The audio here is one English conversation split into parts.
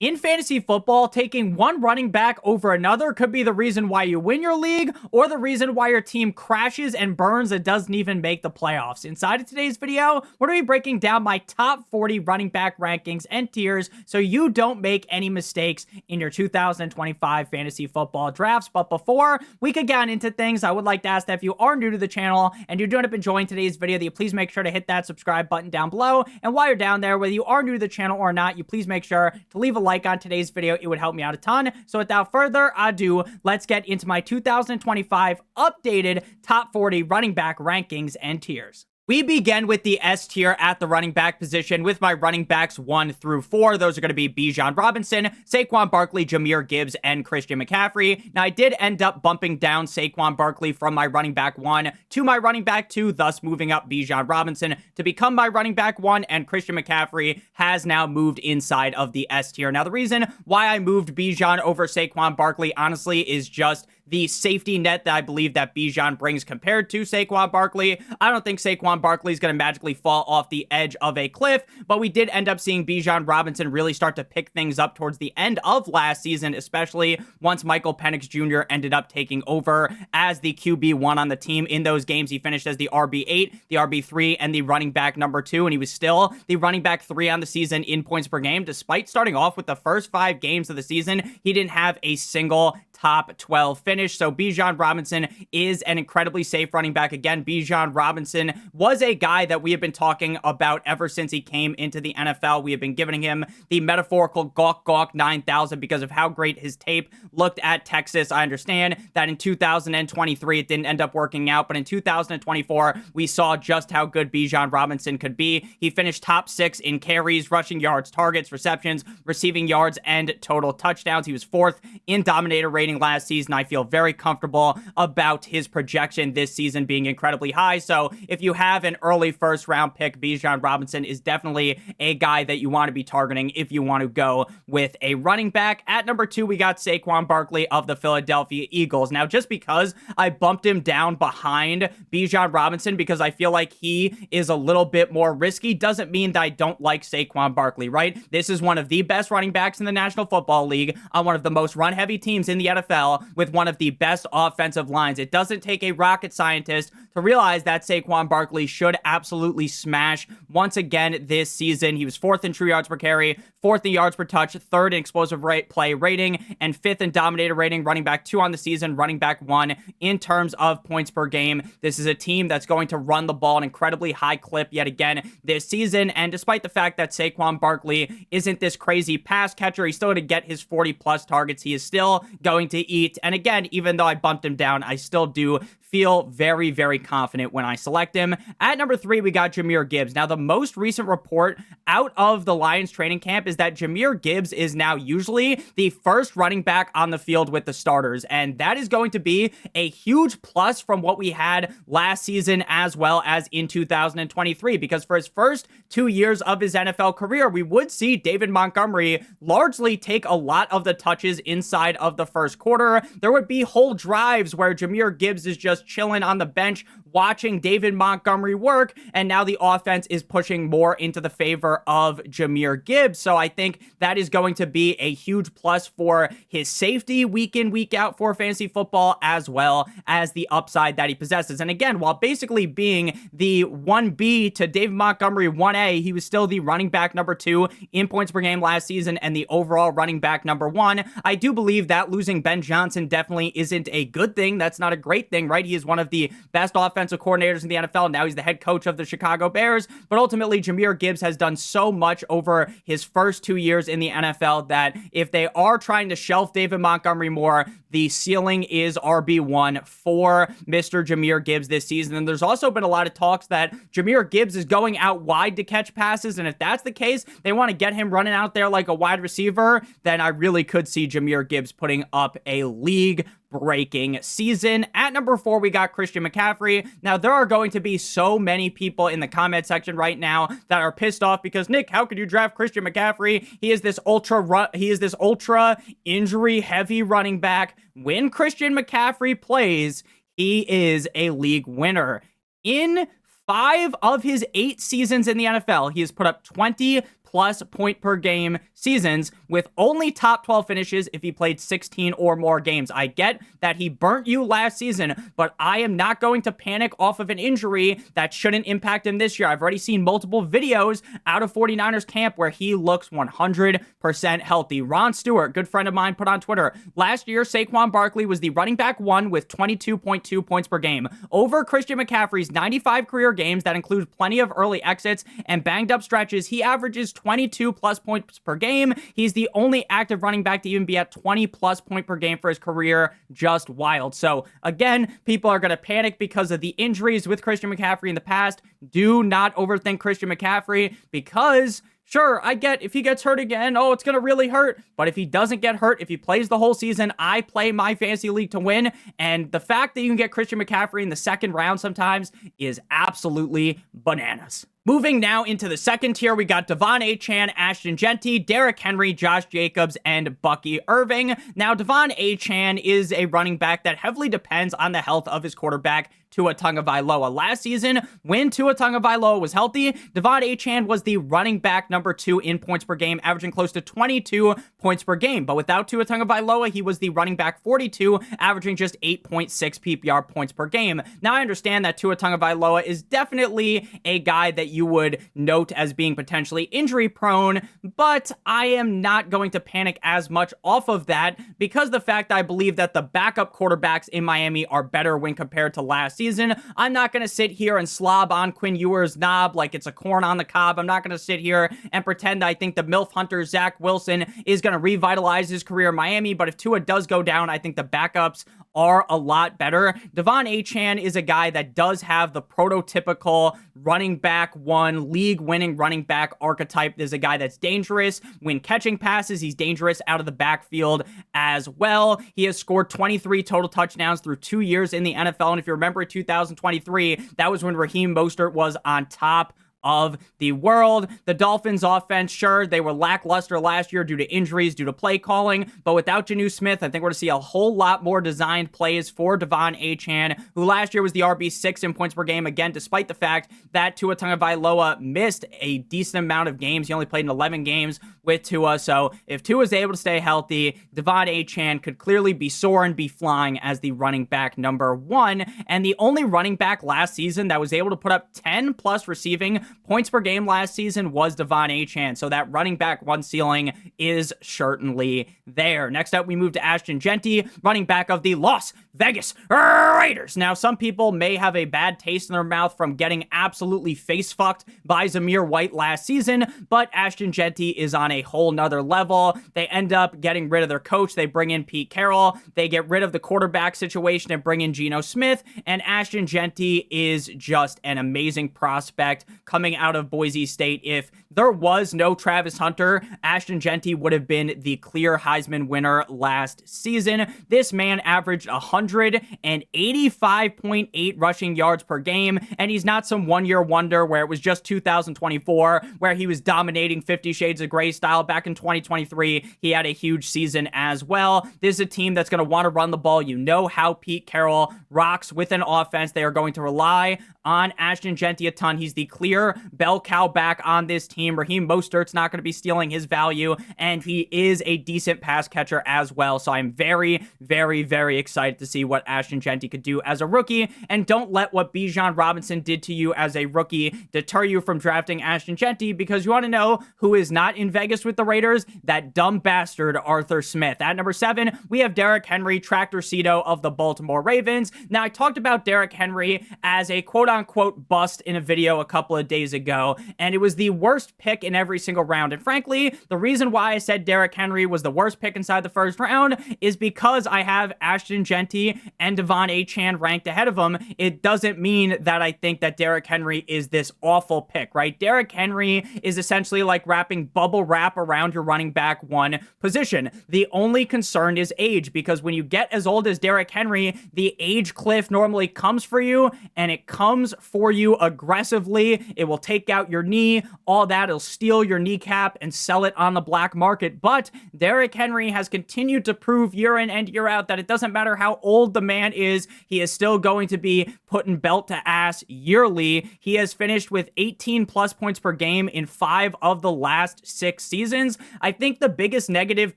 In fantasy football, taking one running back over another could be the reason why you win your league or the reason why your team crashes and burns and doesn't even make the playoffs. Inside of today's video, we're going to be breaking down my top 40 running back rankings and tiers so you don't make any mistakes in your 2025 fantasy football drafts. But before we could get into things, I would like to ask that if you are new to the channel and you do end up enjoying today's video, that you please make sure to hit that subscribe button down below. And while you're down there, whether you are new to the channel or not, you please make sure to leave a like on today's video. It would help me out a ton. So without further ado, let's get into my 2025 updated top 40 running back rankings and tiers. We begin with the S tier at the running back position with my running backs 1 through 4. Those are going to be Bijan Robinson, Saquon Barkley, Jahmyr Gibbs, and Christian McCaffrey. Now, I did end up bumping down Saquon Barkley from my running back 1 to my running back 2, thus moving up Bijan Robinson to become my running back 1, and Christian McCaffrey has now moved inside of the S tier. Now, the reason why I moved Bijan over Saquon Barkley, honestly, is just the safety net that I believe that Bijan brings compared to Saquon Barkley. I don't think Saquon Barkley is going to magically fall off the edge of a cliff, but we did end up seeing Bijan Robinson really start to pick things up towards the end of last season, especially once Michael Penix Jr. ended up taking over as the QB1 on the team. In those games, he finished as the RB8, the RB3, and the running back number 2, and he was still the running back 3 on the season in points per game. Despite starting off with the first 5 games of the season, he didn't have a single top 12 finish. So Bijan Robinson is an incredibly safe running back. Again, Bijan Robinson was a guy that we have been talking about ever since he came into the NFL. We have been giving him the metaphorical Gawk 9000 because of how great his tape looked at Texas. I understand that in 2023 it didn't end up working out, but in 2024 we saw just how good Bijan Robinson could be. He finished top 6 in carries, rushing yards, targets, receptions, receiving yards, and total touchdowns. He was 4th in dominator rating last season. I feel very comfortable about his projection this season being incredibly high. So if you have an early first round pick, Bijan Robinson is definitely a guy that you want to be targeting if you want to go with a running back. At number 2, we got Saquon Barkley of the Philadelphia Eagles. Now, just because I bumped him down behind Bijan Robinson because I feel like he is a little bit more risky doesn't mean that I don't like Saquon Barkley, right? This is one of the best running backs in the National Football League on one of the most run-heavy teams in the NFL with one of the best offensive lines. It doesn't take a rocket scientist to realize that Saquon Barkley should absolutely smash once again this season. He was 4th in true yards per carry, 4th in yards per touch, 3rd in explosive play rating, and 5th in dominator rating. Running back 2 on the season, running back 1 in terms of points per game. This is a team that's going to run the ball an incredibly high clip yet again this season, and despite the fact that Saquon Barkley isn't this crazy pass catcher, he's still going to get his 40-plus targets. He is still going to eat, and again, even though I bumped him down, I still do feel very, very confident when I select him. At number 3, we got Jahmyr Gibbs. Now, the most recent report out of the Lions training camp is that Jahmyr Gibbs is now usually the first running back on the field with the starters, and that is going to be a huge plus from what we had last season as well as in 2023, because for his first 2 years of his NFL career, we would see David Montgomery largely take a lot of the touches inside of the first quarter. There would be whole drives where Jahmyr Gibbs is just chilling on the bench watching David Montgomery work, and now the offense is pushing more into the favor of Jahmyr Gibbs. So I think that is going to be a huge plus for his safety week in, week out for fantasy football, as well as the upside that he possesses. And again, while basically being the 1B to David Montgomery 1A, he was still the running back number 2 in points per game last season and the overall running back number 1. I do believe that losing Ben Johnson definitely isn't a good thing. That's not a great thing, right? He is one of the best offensive coordinators in the NFL. Now he's the head coach of the Chicago Bears, but ultimately Jahmyr Gibbs has done so much over his first 2 years in the NFL that if they are trying to shelf David Montgomery more, the ceiling is RB1 for Mr. Jahmyr Gibbs this season. And there's also been a lot of talks that Jahmyr Gibbs is going out wide to catch passes, and if that's the case, they want to get him running out there like a wide receiver, then I really could see Jahmyr Gibbs putting up a league-breaking season. At number 4, we got Christian McCaffrey. Now, there are going to be so many people in the comment section right now that are pissed off because, Nick, how could you draft Christian McCaffrey? He is this ultra injury-heavy running back. When Christian McCaffrey plays, he is a league winner. In 5 of his 8 seasons in the NFL, he has put up 20 plus point per game seasons with only top 12 finishes if he played 16 or more games. I get that he burnt you last season, but I am not going to panic off of an injury that shouldn't impact him this year. I've already seen multiple videos out of 49ers camp where he looks 100% healthy. Ron Stewart, good friend of mine, put on Twitter, last year Saquon Barkley was the running back 1 with 22.2 points per game over Christian McCaffrey's 95 career games that include plenty of early exits and banged up stretches. He averages 22 plus points per game. He's the only active running back to even be at 20 plus point per game for his career. Just wild. So again, people are going to panic because of the injuries with Christian McCaffrey in the past. Do not overthink Christian McCaffrey because sure, I get if he gets hurt again, oh, it's going to really hurt. But if he doesn't get hurt, if he plays the whole season, I play my fantasy league to win. And the fact that you can get Christian McCaffrey in the second round sometimes is absolutely bananas. Moving now into the second tier, we got Devon Achane, Ashton Jeanty, Derrick Henry, Josh Jacobs, and Bucky Irving. Now, Devon Achane is a running back that heavily depends on the health of his quarterback, Tua Tagovailoa. Last season, when Tua Tagovailoa was healthy, Devon Achane was the running back number 2 in points per game, averaging close to 22 points per game. But without Tua Tagovailoa, he was the running back 42, averaging just 8.6 PPR points per game. Now, I understand that Tua Tagovailoa is definitely a guy that you would note as being potentially injury prone, but I am not going to panic as much off of that because the fact I believe that the backup quarterbacks in Miami are better when compared to last season. I'm not going to sit here and slob on Quinn Ewers' knob like it's a corn on the cob. I'm not going to sit here and pretend I think the MILF Hunter Zach Wilson is going to revitalize his career in Miami, but if Tua does go down, I think the backups are a lot better. Devon Achane is a guy that does have the prototypical running back 1, league-winning running back archetype. There's a guy that's dangerous when catching passes. He's dangerous out of the backfield as well. He has scored 23 total touchdowns through 2 years in the NFL, and if you remember 2023, that was when Raheem Mostert was on top of the world. The Dolphins offense, sure, they were lackluster last year due to injuries, due to play calling, but without Jonnu Smith, I think we're going to see a whole lot more designed plays for Devon Achane, who last year was the RB6 in points per game, again, despite the fact that Tua Tagovailoa missed a decent amount of games. He only played in 11 games with Tua, so if Tua is able to stay healthy, Devon Achane could clearly be soaring, be flying as the running back number 1, and the only running back last season that was able to put up 10 plus receiving points per game last season was Devon Achane. So that running back 1 ceiling is certainly there. Next up, we move to Ashton Jeanty, running back of the Las Vegas Raiders. Now, some people may have a bad taste in their mouth from getting absolutely face fucked by Zamir White last season, but Ashton Jeanty is on a whole nother level. They end up getting rid of their coach. They bring in Pete Carroll. They get rid of the quarterback situation and bring in Geno Smith, and Ashton Jeanty is just an amazing prospect coming out of Boise State. If there was no Travis Hunter, Ashton Jeanty would have been the clear Heisman winner last season. This man averaged 185.8 rushing yards per game, and he's not some one-year wonder where it was just 2024 where he was dominating 50 Shades of Grey style. Back in 2023, he had a huge season as well. This is a team that's going to want to run the ball. You know how Pete Carroll rocks with an offense. They are going to rely on Ashton Jeanty a ton. He's the clear bell cow back on this team. Raheem Mostert's not going to be stealing his value, and he is a decent pass catcher as well. So I'm very, very, very excited to see what Ashton Jeanty could do as a rookie, and don't let what Bijan Robinson did to you as a rookie deter you from drafting Ashton Jeanty, because you want to know who is not in Vegas with the Raiders? That dumb bastard Arthur Smith. At number 7, we have Derrick Henry, Tractor Cedo of the Baltimore Ravens. Now, I talked about Derrick Henry as a quote-unquote bust in a video a couple of days ago, and it was the worst pick in every single round. And frankly, the reason why I said Derrick Henry was the worst pick inside the first round is because I have Ashton Jeanty and Devon Achane ranked ahead of him. It doesn't mean that I think that Derrick Henry is this awful pick, right? Derrick Henry is essentially like wrapping bubble wrap around your running back 1 position. The only concern is age, because when you get as old as Derrick Henry, the age cliff normally comes for you, and it comes for you aggressively. It will take out your knee, all that. It'll steal your kneecap and sell it on the black market. But Derrick Henry has continued to prove year in and year out that it doesn't matter how old the man is, he is still going to be putting belt to ass yearly. He has finished with 18 plus points per game in 5 of the last 6 seasons. I think the biggest negative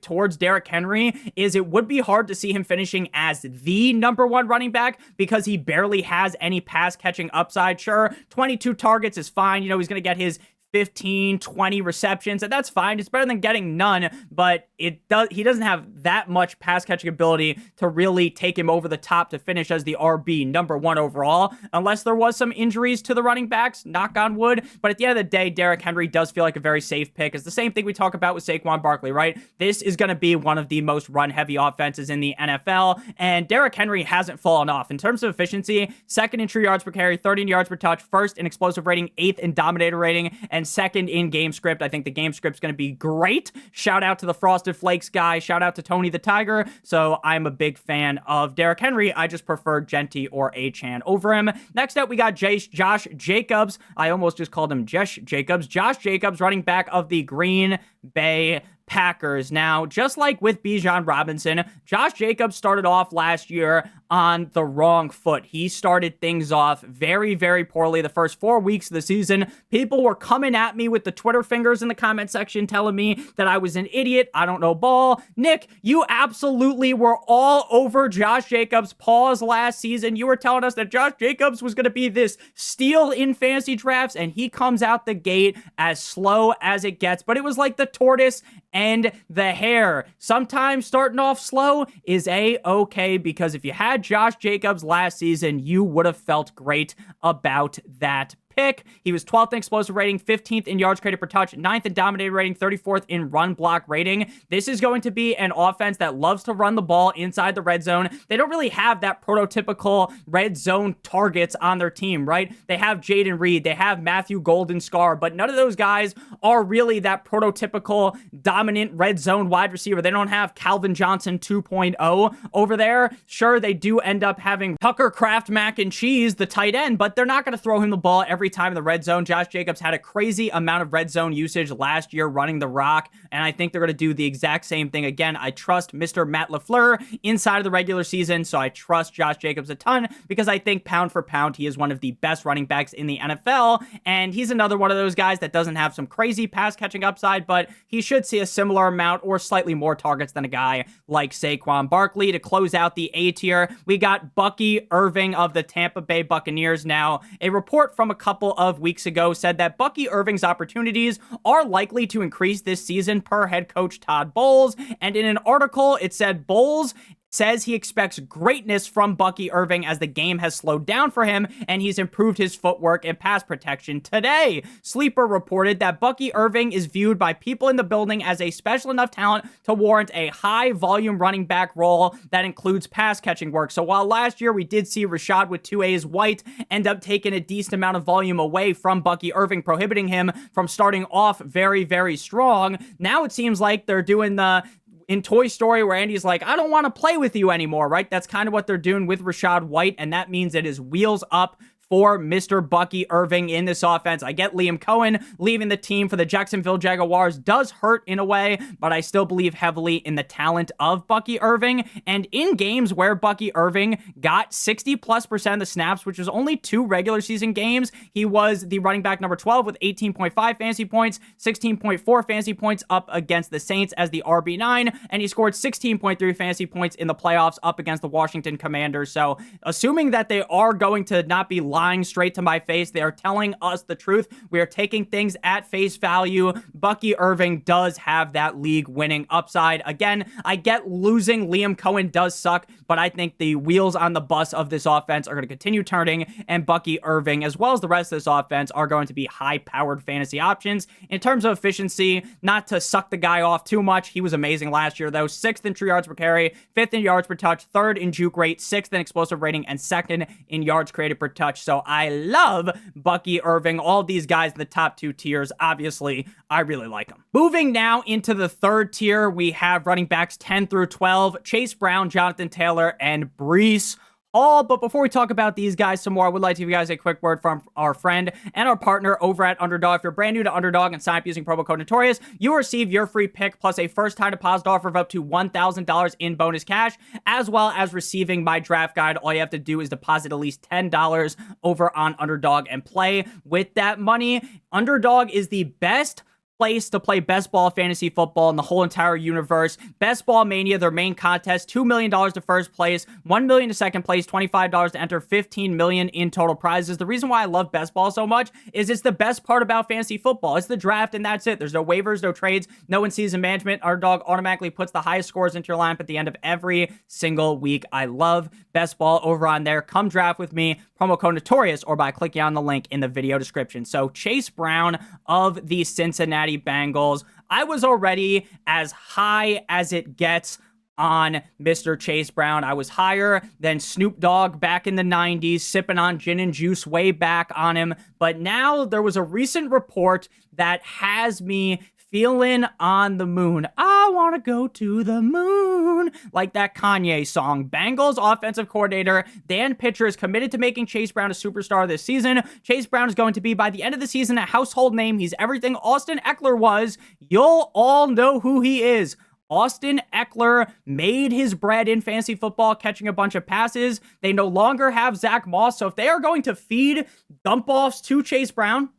towards Derrick Henry is it would be hard to see him finishing as the number 1 running back because he barely has any pass catching upside. Sure, 22 targets is fine. You know, he's going to get his 15, 20 receptions, and that's fine. It's better than getting none, but he doesn't have that much pass catching ability to really take him over the top to finish as the RB number 1 overall, unless there was some injuries to the running backs, knock on wood. But at the end of the day, Derrick Henry does feel like a very safe pick. It's the same thing we talk about with Saquon Barkley, right? This is going to be one of the most run-heavy offenses in the NFL, and Derrick Henry hasn't fallen off. In terms of efficiency, 2nd in true yards per carry, 13 yards per touch, 1st in explosive rating, 8th in dominator rating, and 2nd in game script. I think the game script's going to be great. Shout out to the Frosted Flakes guy. Shout out to Tony the Tiger. So I'm a big fan of Derrick Henry. I just prefer Genty or Achane over him. Next up, we got Josh Jacobs. I almost just called him Josh Jacobs. Josh Jacobs, running back of the Green Bay Packers. Now, just like with Bijan Robinson, Josh Jacobs started off last year on the wrong foot. He started things off very, very poorly the first 4 weeks of the season. People were coming at me with the Twitter fingers in the comment section telling me that I was an idiot. I don't know ball. Nick, you absolutely were all over Josh Jacobs' pause last season. You were telling us that Josh Jacobs was going to be this steal in fantasy drafts, and he comes out the gate as slow as it gets. But it was like the tortoise and the hare. Sometimes starting off slow is a-okay, because if you had Josh Jacobs last season, you would have felt great about that pick. He was 12th in explosive rating, 15th in yards created per touch, 9th in dominated rating, 34th in run block rating. This is going to be an offense that loves to run the ball inside the red zone. They don't really have that prototypical red zone targets on their team, right? They have Jaden Reed, they have Matthew Golden Scar, but none of those guys are really that prototypical dominant red zone wide receiver. They don't have Calvin Johnson 2.0 over there. Sure, they do end up having Tucker Kraft mac and cheese, the tight end, but they're not going to throw him the ball every time in the red zone. Josh Jacobs had a crazy amount of red zone usage last year running the rock, and I think they're going to do the exact same thing again. I trust Mr. Matt LaFleur inside of the regular season, so I trust Josh Jacobs a ton because I think pound for pound, he is one of the best running backs in the NFL, and he's another one of those guys that doesn't have some crazy pass catching upside, but he should see a similar amount or slightly more targets than a guy like Saquon Barkley. To close out the A tier, we got Bucky Irving of the Tampa Bay Buccaneers. Now, a report from a couple of weeks ago said that Bucky Irving's opportunities are likely to increase this season per head coach Todd Bowles, and in an article it said Bowles says he expects greatness from Bucky Irving as the game has slowed down for him and he's improved his footwork and pass protection. Today, Sleeper reported that Bucky Irving is viewed by people in the building as a special enough talent to warrant a high volume running back role that includes pass catching work. So while last year we did see Rashad with 2A's White end up taking a decent amount of volume away from Bucky Irving, prohibiting him from starting off very, very strong, now it seems like they're doing the in Toy Story where Andy's like, I don't want to play with you anymore, right? That's kind of what they're doing with Rashad White, and that means it is wheels up for Mr. Bucky Irving in this offense. I get Liam Cohen leaving the team for the Jacksonville Jaguars does hurt in a way, but I still believe heavily in the talent of Bucky Irving. And in games where Bucky Irving got 60+% of the snaps, which was only 2 regular season games, he was the running back number 12 with 18.5 fantasy points, 16.4 fantasy points up against the Saints as the RB9, and he scored 16.3 fantasy points in the playoffs up against the Washington Commanders. So assuming that they are going to not be lying straight to my face, they are telling us the truth, we are taking things at face value, Bucky Irving does have that league winning upside. Again, I get losing Liam Cohen does suck, but I think the wheels on the bus of this offense are going to continue turning, and Bucky Irving, as well as the rest of this offense, are going to be high-powered fantasy options. In terms of efficiency, not to suck the guy off too much, he was amazing last year, though. 6th in true yards per carry, 5th in yards per touch, 3rd in juke rate, 6th in explosive rating, and 2nd in yards created per touch. So I love Bucky Irving. All these guys in the top 2 tiers, obviously, I really like them. Moving now into the 3rd tier, we have running backs 10 through 12, Chase Brown, Jonathan Taylor, and Breece Hall. But before we talk about these guys some more, I would like to give you guys a quick word from our friend and our partner over at Underdog. If you're brand new to Underdog and sign up using promo code Notorious, you will receive your free pick plus a first-time deposit offer of up to $1,000 in bonus cash, as well as receiving my draft guide. All you have to do is deposit at least $10 over on Underdog and play with that money. Underdog is the best place to play best ball fantasy football in the whole entire universe. Best Ball Mania, their main contest, $2 million to first place, $1 million to second place, $25 to enter, $15 million in total prizes. The reason why I love best ball so much is it's the best part about fantasy football. It's the draft, and that's it. There's no waivers, no trades, no in-season management. Underdog automatically puts the highest scores into your lineup at the end of every single week. I love best ball over on there. Come draft with me, promo code Notorious, or by clicking on the link in the video description. So Chase Brown of the Cincinnati Bengals. I was already as high as it gets on Mr. Chase Brown. I was higher than Snoop Dogg back in the 90s, sipping on gin and juice way back on him. But now there was a recent report that has me feeling on the moon. I want to go to the moon. Like that Kanye song. Bengals offensive coordinator Dan Pitcher is committed to making Chase Brown a superstar this season. Chase Brown is going to be, by the end of the season, a household name. He's everything Austin Eckler was. You'll all know who he is. Austin Eckler made his bread in fantasy football, catching a bunch of passes. They no longer have Zach Moss, so if they are going to feed dump-offs to Chase Brown,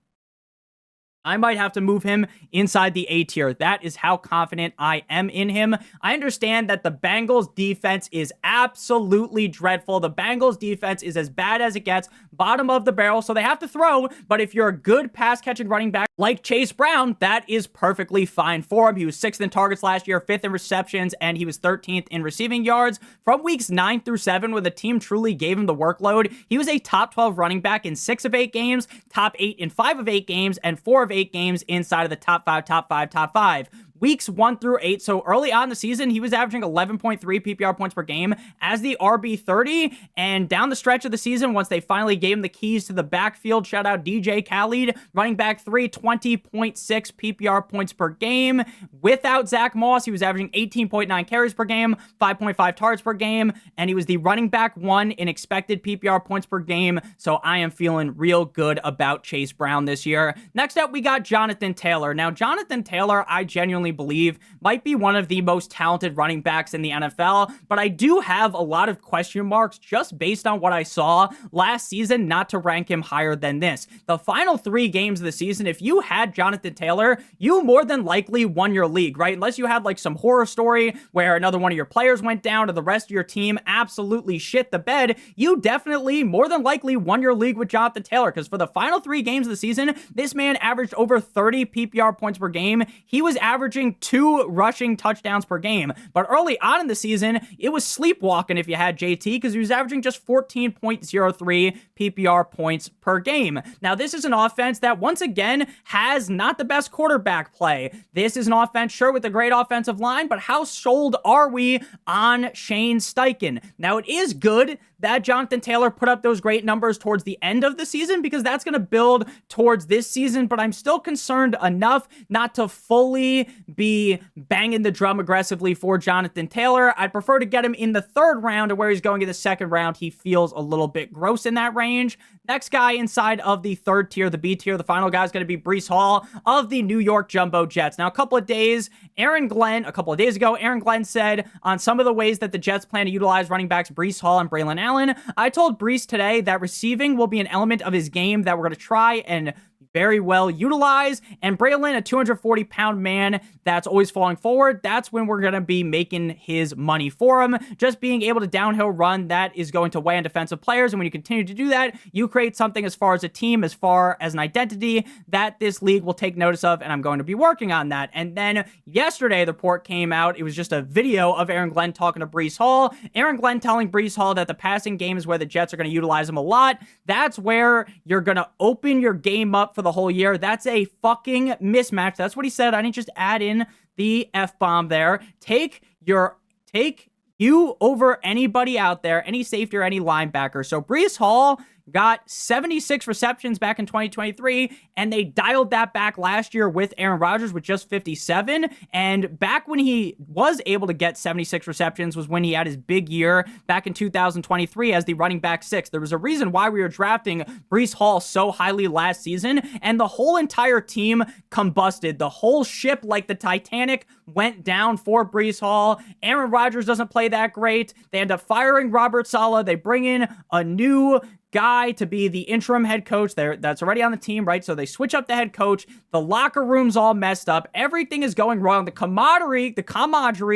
I might have to move him inside the A tier. That is how confident I am in him. I understand that the Bengals defense is absolutely dreadful. The Bengals defense is as bad as it gets, bottom of the barrel, so they have to throw. But if you're a good pass-catching running back like Chase Brown, that is perfectly fine for him. He was 6th in targets last year, 5th in receptions, and he was 13th in receiving yards. From weeks 9 through 7, when the team truly gave him the workload, he was a top 12 running back in 6 of 8 games, top 8 in 5 of 8 games, and 4 of 8 games inside of the top 5. Weeks 1 through 8, so early on in the season, he was averaging 11.3 PPR points per game as the RB30, and down the stretch of the season, once they finally gave him the keys to the backfield, shout out DJ Khaled, running back 3, 20.6 PPR points per game. Without Zach Moss, he was averaging 18.9 carries per game, 5.5 targets per game, and he was the running back 1 in expected PPR points per game, so I am feeling real good about Chase Brown this year. Next up, we got Jonathan Taylor. Now, Jonathan Taylor, I genuinely believe might be one of the most talented running backs in the NFL, but I do have a lot of question marks just based on what I saw last season not to rank him higher than this. The final 3 games of the season, if you had Jonathan Taylor, you more than likely won your league, right? Unless you had like some horror story where another one of your players went down or the rest of your team absolutely shit the bed, you definitely more than likely won your league with Jonathan Taylor, because for the final 3 games of the season, this man averaged over 30 PPR points per game. He was averaging 2 rushing touchdowns per game. But early on in the season, it was sleepwalking if you had JT, because he was averaging just 14.03 PPR points per game. Now, this is an offense that, once again, has not the best quarterback play. This is an offense, sure, with a great offensive line, but how sold are we on Shane Steichen? Now, it is good that Jonathan Taylor put up those great numbers towards the end of the season, because that's going to build towards this season, but I'm still concerned enough not to fully be banging the drum aggressively for Jonathan Taylor. I'd prefer to get him in the 3rd round, to where he's going in the 2nd round. He feels a little bit gross in that range. Next guy inside of the 3rd tier, the B tier, the final guy is going to be Breece Hall of the New York Jumbo Jets. Now, a couple of days ago, Aaron Glenn said on some of the ways that the Jets plan to utilize running backs Breece Hall and Braylon Allen. I told Breece today that receiving will be an element of his game that we're going to try and very well utilized. And Braylon, a 240-pound man that's always falling forward, that's when we're going to be making his money for him. Just being able to downhill run, that is going to weigh on defensive players. And when you continue to do that, you create something as far as a team, as far as an identity that this league will take notice of. And I'm going to be working on that. And then yesterday, the report came out. It was just a video of Aaron Glenn talking to Breece Hall. Aaron Glenn telling Breece Hall that the passing game is where the Jets are going to utilize him a lot. That's where you're going to open your game up for the whole year. That's a fucking mismatch. That's what he said. I didn't just add in the F-bomb there. Take you over anybody out there, any safety or any linebacker. So Breece Hall, got 76 receptions back in 2023, and they dialed that back last year with Aaron Rodgers with just 57. And back when he was able to get 76 receptions was when he had his big year back in 2023 as the running back 6. There was a reason why we were drafting Breece Hall so highly last season, and the whole entire team combusted. The whole ship, like the Titanic, went down for Breece Hall. Aaron Rodgers doesn't play that great. They end up firing Robert Saleh. They bring in a new guy to be the interim head coach there that's already on the team, right? So they switch up the head coach. The locker room's all messed up. Everything is going wrong. The camaraderie,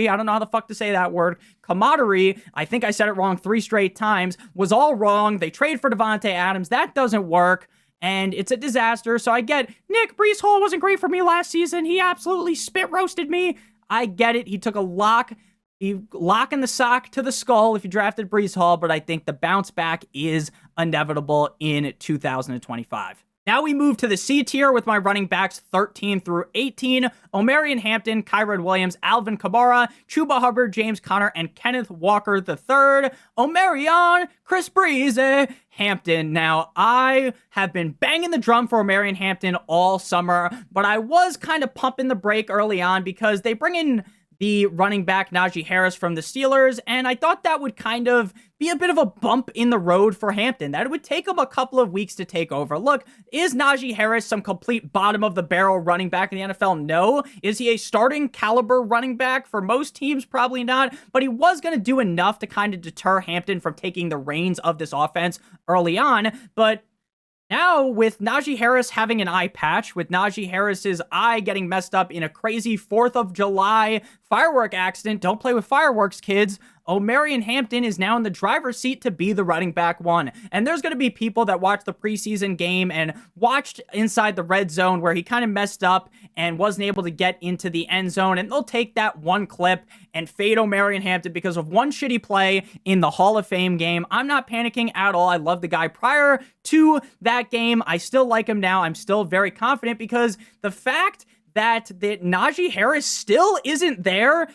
I don't know how the fuck to say that word. Camaraderie, I think I said it wrong 3 straight times, was all wrong. They trade for Devontae Adams. That doesn't work. And it's a disaster. So I get, Nick, Breece Hall wasn't great for me last season. He absolutely spit roasted me. I get it. He took a lock in the sock to the skull if you drafted Breece Hall, but I think the bounce back is inevitable in 2025. Now we move to the C tier with my running backs 13 through 18. Omarion Hampton, Kyren Williams, Alvin Kamara, Chuba Hubbard, James Conner, and Kenneth Walker III. Omarion, Chris Breeze, Hampton. Now, I have been banging the drum for Omarion Hampton all summer, but I was kind of pumping the brake early on because they bring in the running back Najee Harris from the Steelers, and I thought that would kind of be a bit of a bump in the road for Hampton, that it would take him a couple of weeks to take over. Look, is Najee Harris some complete bottom-of-the-barrel running back in the NFL? No. Is he a starting caliber running back? For most teams, probably not, but he was going to do enough to kind of deter Hampton from taking the reins of this offense early on, but now, with Najee Harris having an eye patch, with Najee Harris's eye getting messed up in a crazy 4th of July firework accident, don't play with fireworks, kids, Omarion Hampton is now in the driver's seat to be the running back 1. And there's going to be people that watched the preseason game and watched inside the red zone where he kind of messed up and wasn't able to get into the end zone. And they'll take that one clip and fade Omarion Hampton because of one shitty play in the Hall of Fame game. I'm not panicking at all. I love the guy prior to that game. I still like him now. I'm still very confident because the fact that Najee Harris still isn't there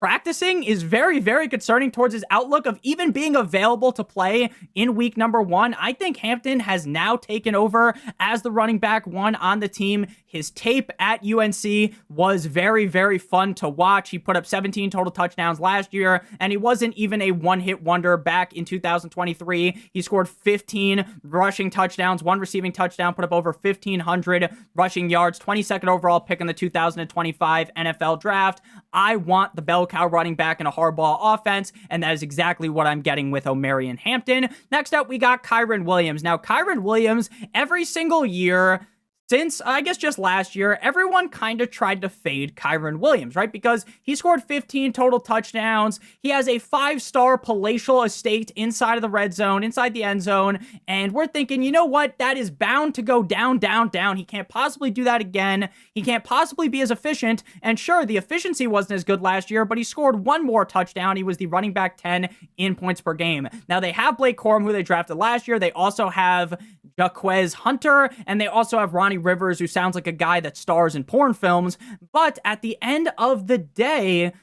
practicing is very, very concerning towards his outlook of even being available to play in week number 1. I think Hampton has now taken over as the running back 1 on the team. His tape at UNC was very, very fun to watch. He put up 17 total touchdowns last year, and he wasn't even a one-hit wonder back in 2023. He scored 15 rushing touchdowns, 1 receiving touchdown, put up over 1,500 rushing yards, 22nd overall pick in the 2025 NFL draft. I want the bell cow running back in a Harbaugh offense, and that is exactly what I'm getting with Omarion Hampton. Next up, we got Kyren Williams. Now, Kyren Williams, every single year since, I guess, just last year, everyone kind of tried to fade Kyren Williams, right? Because he scored 15 total touchdowns. He has a 5-star palatial estate inside of the red zone, inside the end zone. And we're thinking, you know what? That is bound to go down, down, down. He can't possibly do that again. He can't possibly be as efficient. And sure, the efficiency wasn't as good last year, but he scored 1 more touchdown. He was the running back 10 in points per game. Now, they have Blake Corum, who they drafted last year. They also have Jaquez Hunter, and they also have Ronnie Rivers, who sounds like a guy that stars in porn films. But at the end of the day,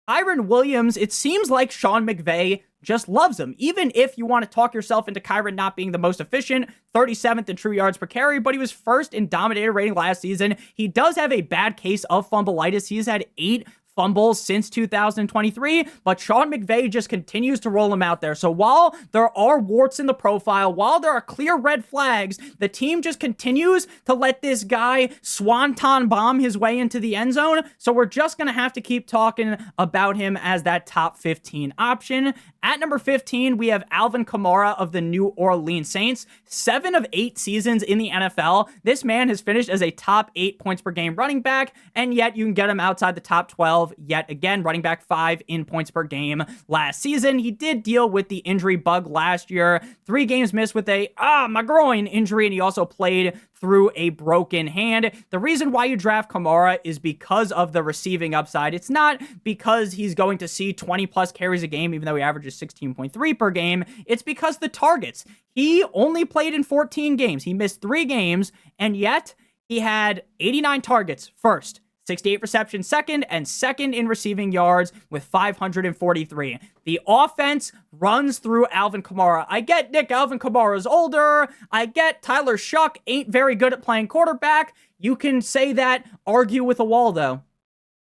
Kyren Williams, it seems like Sean McVay just loves him. Even if you want to talk yourself into Kyren not being the most efficient, 37th in true yards per carry, but he was first in dominator rating last season. He does have a bad case of fumbleitis. He's had 8 fumbles since 2023, but Sean McVay just continues to roll him out there. So while there are warts in the profile, while there are clear red flags, the team just continues to let this guy swanton bomb his way into the end zone. So we're just going to have to keep talking about him as that top 15 option. At number 15, we have Alvin Kamara of the New Orleans Saints. 7 of 8 seasons in the NFL. This man has finished as a top 8 points per game running back, and yet you can get him outside the top 12 yet again, running back 5 in points per game last season. He did deal with the injury bug last year. 3 games missed with a, my groin injury, and he also played through a broken hand. The reason why you draft Kamara is because of the receiving upside. It's not because he's going to see 20 plus carries a game, even though he averages 16.3 per game. It's because the targets. He only played in 14 games. He missed 3 games, and yet he had 89 targets first, 68 receptions second, and second in receiving yards with 543. The offense runs through Alvin Kamara. I get Nick Alvin Kamara's older. I get Tyler Shuck ain't very good at playing quarterback. You can say that, argue with a wall though,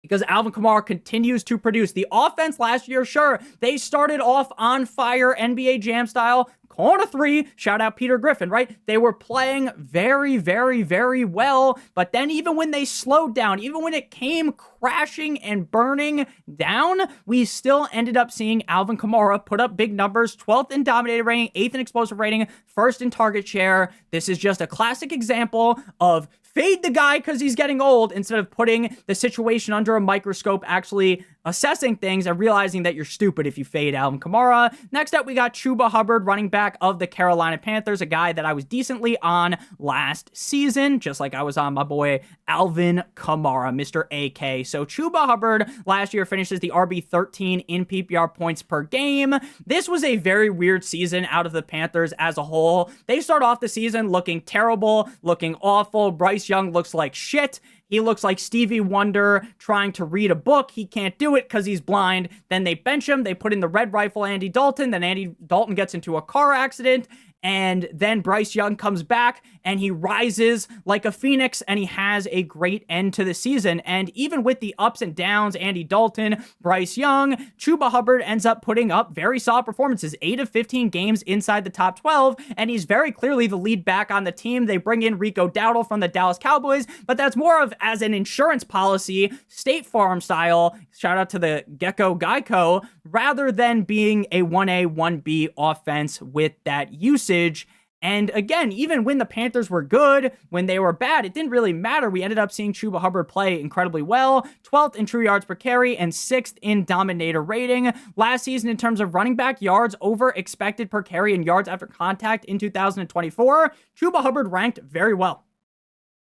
because Alvin Kamara continues to produce. The offense last year, sure, they started off on fire, NBA Jam style, corner three, shout out Peter Griffin, right? They were playing very, very, very well, but then even when they slowed down, even when it came crashing and burning down, we still ended up seeing Alvin Kamara put up big numbers, 12th in dominated rating, 8th in explosive rating, 1st in target share. This is just a classic example of fade the guy because he's getting old instead of putting the situation under a microscope, actually assessing things and realizing that you're stupid if you fade Alvin Kamara. Next up, we got Chuba Hubbard, running back of the Carolina Panthers, a guy that I was decently on last season, just like I was on my boy Alvin Kamara, Mr. AK. So Chuba Hubbard last year finishes the RB13 in PPR points per game. This was a very weird season out of the Panthers as a whole. They start off the season looking terrible, looking awful. Bryce Young looks like shit. He looks like Stevie Wonder trying to read a book. He can't do it because he's blind. Then they bench him. They put in the red rifle Andy Dalton. Then Andy Dalton gets into a car accident. And then Bryce Young comes back and he rises like a phoenix and he has a great end to the season. And even with the ups and downs, Andy Dalton, Bryce Young, Chuba Hubbard ends up putting up very solid performances, 8 of 15 games inside the top 12. And he's very clearly the lead back on the team. They bring in Rico Dowdle from the Dallas Cowboys, but that's more of as an insurance policy, State Farm style, shout out to the Gecko Geico, rather than being a 1A, 1B offense with that usage. And again, even when the Panthers were good, when they were bad, it didn't really matter. We ended up seeing Chuba Hubbard play incredibly well, 12th in true yards per carry and 6th in dominator rating. Last season, in terms of running back yards over expected per carry and yards after contact in 2024, Chuba Hubbard ranked very well,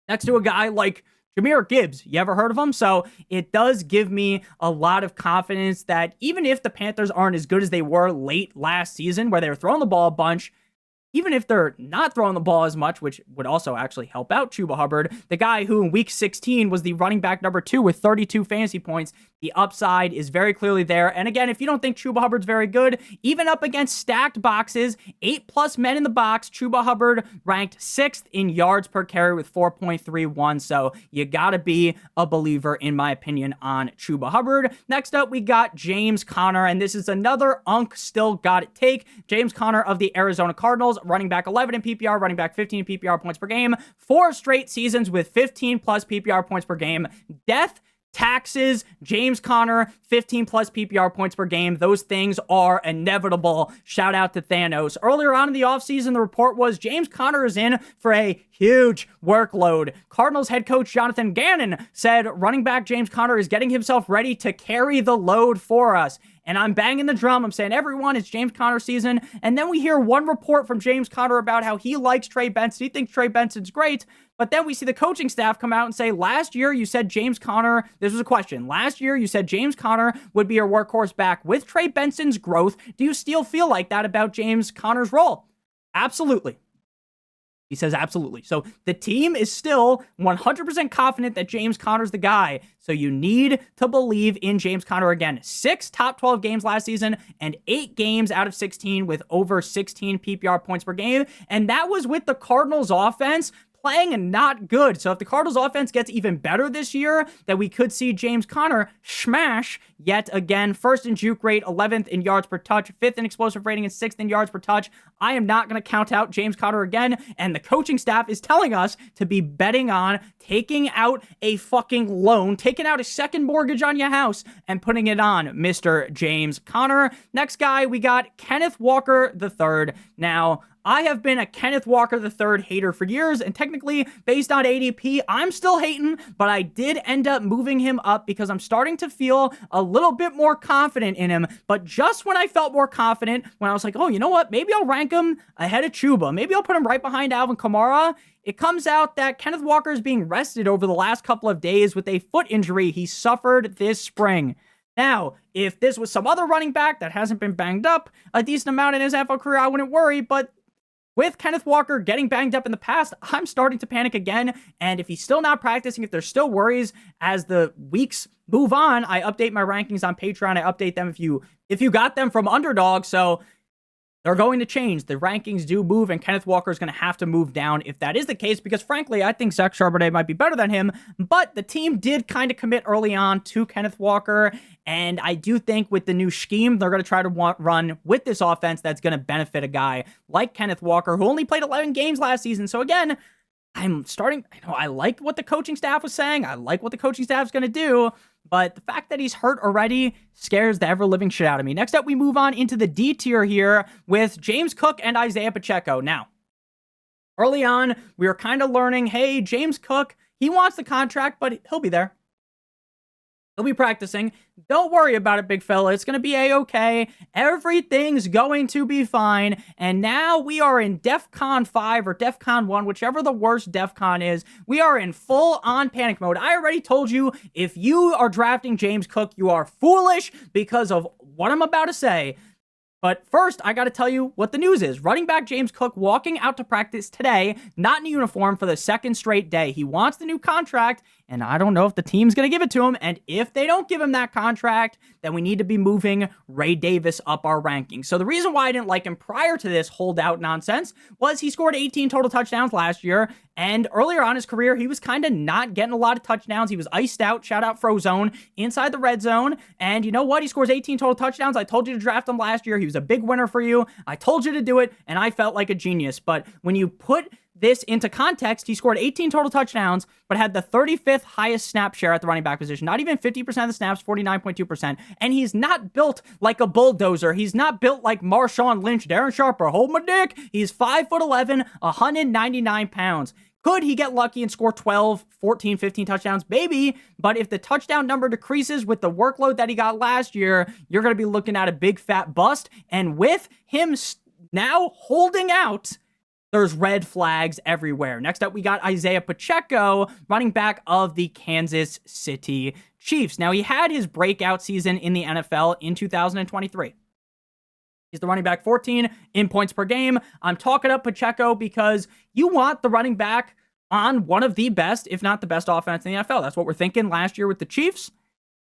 next to a guy like Jahmyr Gibbs. You ever heard of him? So it does give me a lot of confidence that even if the Panthers aren't as good as they were late last season, where they were throwing the ball a bunch, even if they're not throwing the ball as much, which would also actually help out Chuba Hubbard, the guy who in week 16 was the running back number 2 with 32 fantasy points, the upside is very clearly there. And again, if you don't think Chuba Hubbard's very good, even up against stacked boxes, 8+ men in the box, Chuba Hubbard ranked 6th in yards per carry with 4.31. So you gotta be a believer, in my opinion, on Chuba Hubbard. Next up, we got James Conner, and this is another still got it take. James Conner of the Arizona Cardinals, running back 11 in PPR, running back 15 in PPR points per game, 4 straight seasons with 15+ PPR points per game. Death, taxes, James Conner, 15+ PPR points per game. Those things are inevitable. Shout out to Thanos. Earlier on in the offseason, the report was James Conner is in for a huge workload. Cardinals head coach Jonathan Gannon said running back James Conner is getting himself ready to carry the load for us. And I'm banging the drum. I'm saying, everyone, it's James Conner season. And then we hear one report from James Conner about how he likes Trey Benson. He thinks Trey Benson's great. But then we see the coaching staff come out and say, last year you said James Conner, this was a question. Last year you said James Conner would be your workhorse back. With Trey Benson's growth, do you still feel like that about James Conner's role? Absolutely. He says absolutely. So the team is still 100% confident that James Conner's the guy. So you need to believe in James Conner again. 6 top 12 games last season and 8 games out of 16 with over 16 PPR points per game. And that was with the Cardinals offense playing not good. So if the Cardinals offense gets even better this year, that we could see James Conner smash yet again. 1st in juke rate, 11th in yards per touch, 5th in explosive rating, and 6th in yards per touch. I am not going to count out James Conner again. And the coaching staff is telling us to be betting on taking out a fucking loan, taking out a second mortgage on your house and putting it on Mr. James Conner. Next guy, we got Kenneth Walker III. Now, I have been a Kenneth Walker III hater for years, and technically, based on ADP, I'm still hating, but I did end up moving him up because I'm starting to feel a little bit more confident in him. But just when I felt more confident, when I was like, oh, you know what? Maybe I'll rank him ahead of Chuba. Maybe I'll put him right behind Alvin Kamara. It comes out that Kenneth Walker is being rested over the last couple of days with a foot injury he suffered this spring. Now, if this was some other running back that hasn't been banged up a decent amount in his NFL career, I wouldn't worry, but with Kenneth Walker getting banged up in the past, I'm starting to panic again. And if he's still not practicing, if there's still worries as the weeks move on, I update my rankings on Patreon. I update them if you got them from Underdog. So they're going to change. The rankings do move, and Kenneth Walker is going to have to move down if that is the case, because frankly, I think Zach Charbonnet might be better than him, but the team did kind of commit early on to Kenneth Walker, and I do think with the new scheme, they're going to try to run with this offense that's going to benefit a guy like Kenneth Walker, who only played 11 games last season. So again, I like what the coaching staff was saying. I like what the coaching staff is going to do, but the fact that he's hurt already scares the ever-living shit out of me. Next up, we move on into the D tier here with James Cook and Isaiah Pacheco. Now, early on, we were kind of learning, hey, James Cook, he wants the contract, but he'll be there. He'll be practicing. Don't worry about it, big fella. It's going to be A-okay. Everything's going to be fine. And now we are in DEFCON 5 or DEFCON 1, whichever the worst DEFCON is. We are in full-on panic mode. I already told you, if you are drafting James Cook, you are foolish because of what I'm about to say. But first, I got to tell you what the news is. Running back James Cook walking out to practice today, not in uniform for the second straight day. He wants the new contract, and I don't know if the team's going to give it to him. And if they don't give him that contract, then we need to be moving Ray Davis up our rankings. So the reason why I didn't like him prior to this holdout nonsense was he scored 18 total touchdowns last year. And earlier on in his career, he was kind of not getting a lot of touchdowns. He was iced out, shout out Frozone, inside the red zone. And you know what? He scores 18 total touchdowns. I told you to draft him last year. He was a big winner for you. I told you to do it, and I felt like a genius. But when you put this into context, he scored 18 total touchdowns, but had the 35th highest snap share at the running back position. Not even 50% of the snaps, 49.2%. And he's not built like a bulldozer. He's not built like Marshawn Lynch, Darren Sharper, hold my dick. He's 5'11", 199 pounds. Could he get lucky and score 12, 14, 15 touchdowns? Maybe, but if the touchdown number decreases with the workload that he got last year, you're going to be looking at a big fat bust. And with him now holding out, there's red flags everywhere. Next up, we got Isaiah Pacheco, running back of the Kansas City Chiefs. Now, he had his breakout season in the NFL in 2023. He's the running back 14 in points per game. I'm talking up Pacheco because you want the running back on one of the best, if not the best offense in the NFL. That's what we're thinking last year with the Chiefs.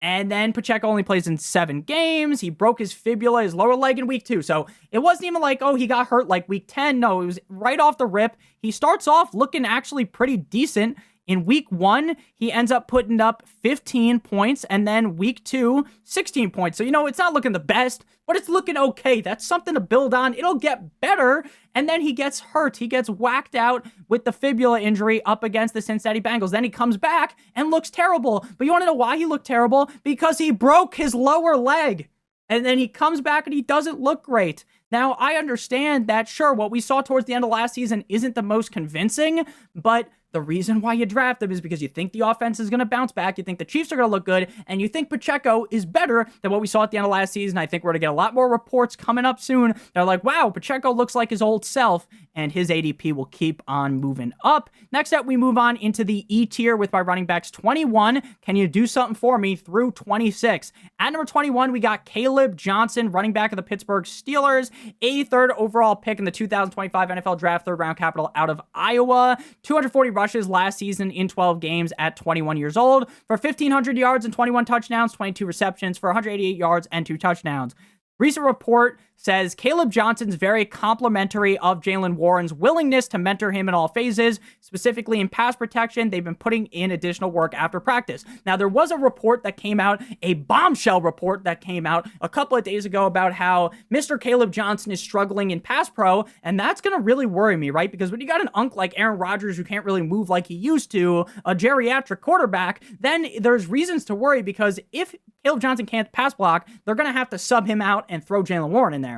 And then Pacheco only plays in 7 games. He broke his fibula, his lower leg in week 2. So it wasn't even like, oh, he got hurt like week 10. No, it was right off the rip. He starts off looking actually pretty decent. In week 1, he ends up putting up 15 points, and then week 2, 16 points. So, it's not looking the best, but it's looking okay. That's something to build on. It'll get better, and then he gets hurt. He gets whacked out with the fibula injury up against the Cincinnati Bengals. Then he comes back and looks terrible. But you want to know why he looked terrible? Because he broke his lower leg. And then he comes back and he doesn't look great. Now, I understand that, sure, what we saw towards the end of last season isn't the most convincing, but the reason why you draft him is because you think the offense is going to bounce back, you think the Chiefs are going to look good, and you think Pacheco is better than what we saw at the end of last season. I think we're going to get a lot more reports coming up soon. They're like, wow, Pacheco looks like his old self, and his ADP will keep on moving up. Next up, we move on into the E tier with my running backs 21. Can you do something for me through 26? At number 21, we got Caleb Johnson, running back of the Pittsburgh Steelers, 83rd overall pick in the 2025 NFL Draft, 3rd round capital out of Iowa, 240 rushes last season in 12 games at 21 years old for 1,500 yards and 21 touchdowns, 22 receptions for 188 yards and 2 touchdowns. Recent report says Caleb Johnson's very complimentary of Jaylen Warren's willingness to mentor him in all phases, specifically in pass protection. They've been putting in additional work after practice. Now, there was a report that came out, a bombshell report that came out a couple of days ago about how Mr. Caleb Johnson is struggling in pass pro, and that's going to really worry me, right? Because when you got an unk like Aaron Rodgers who can't really move like he used to, a geriatric quarterback, then there's reasons to worry, because if Caleb Johnson can't pass block, they're going to have to sub him out and throw Jaylen Warren in there.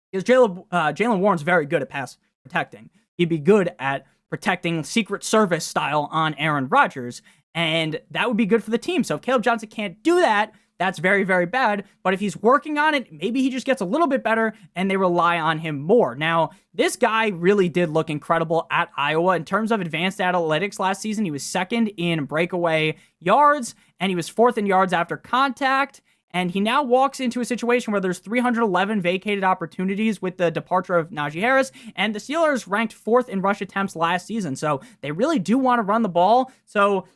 Because Jaylen Warren's very good at pass protecting. He'd be good at protecting Secret Service style on Aaron Rodgers, and that would be good for the team. So if Caleb Johnson can't do that, that's very, very bad. But if he's working on it, maybe he just gets a little bit better and they rely on him more. Now, this guy really did look incredible at Iowa. In terms of advanced analytics last season, he was 2nd in breakaway yards, and he was 4th in yards after contact. And he now walks into a situation where there's 311 vacated opportunities with the departure of Najee Harris, and the Steelers ranked 4th in rush attempts last season. So they really do want to run the ball. So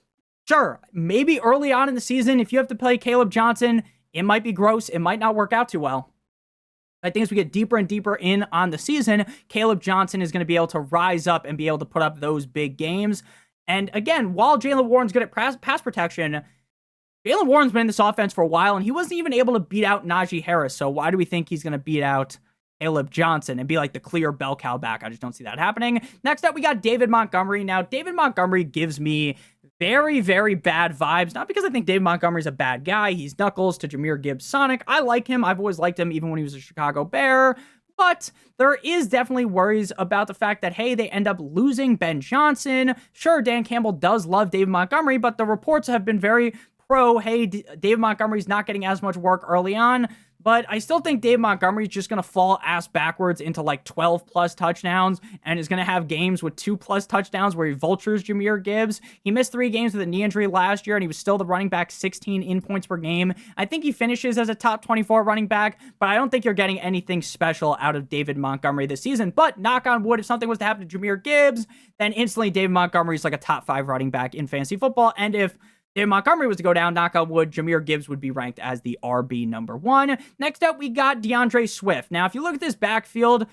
sure, maybe early on in the season, if you have to play Caleb Johnson, it might be gross. It might not work out too well. I think as we get deeper and deeper in on the season, Caleb Johnson is going to be able to rise up and be able to put up those big games. And again, while Jaylen Warren's good at pass protection, Jaylen Warren's been in this offense for a while, and he wasn't even able to beat out Najee Harris. So why do we think he's going to beat out Caleb Johnson and be like the clear bell cow back? I just don't see that happening. Next up, we got David Montgomery. Now, David Montgomery gives me very, very bad vibes. Not because I think David Montgomery's a bad guy. He's Knuckles to Jahmyr Gibbs Sonic. I like him. I've always liked him, even when he was a Chicago Bear. But there is definitely worries about the fact that, hey, they end up losing Ben Johnson. Sure, Dan Campbell does love David Montgomery, but the reports have been very pro, hey, David Montgomery's not getting as much work early on. But I still think Dave Montgomery's just going to fall ass backwards into like 12 plus touchdowns and is going to have games with 2+ touchdowns where he vultures Jahmyr Gibbs. He missed 3 games with a knee injury last year and he was still the running back 16 in points per game. I think he finishes as a top 24 running back, but I don't think you're getting anything special out of David Montgomery this season. But knock on wood, if something was to happen to Jahmyr Gibbs, then instantly David Montgomery is like a top 5 running back in fantasy football. And if David Montgomery was to go down, knock on wood, Jahmyr Gibbs would be ranked as the RB number 1. Next up, we got DeAndre Swift. Now, if you look at this backfield,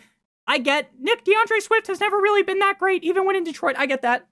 I get DeAndre Swift has never really been that great, even when in Detroit. I get that.